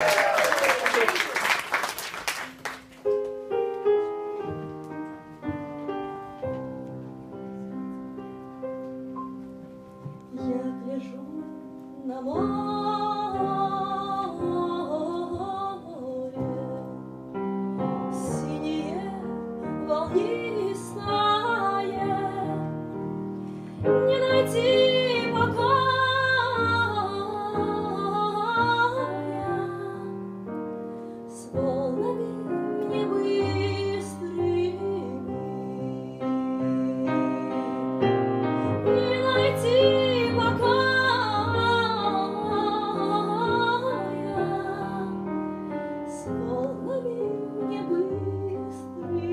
Я гляжу на море, синее волнистое, не найти покоя с волнами небыстрыми, не найти с волнами небыстрыми.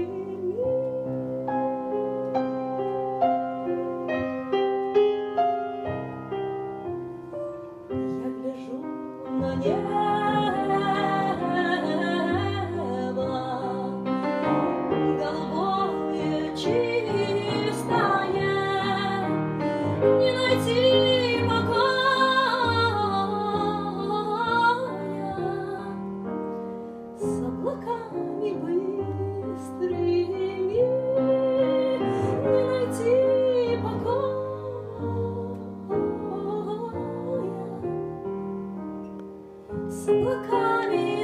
Я гляжу на небо голубое, чистое, не найти с облаками быстрыми, не найти покоя с облаками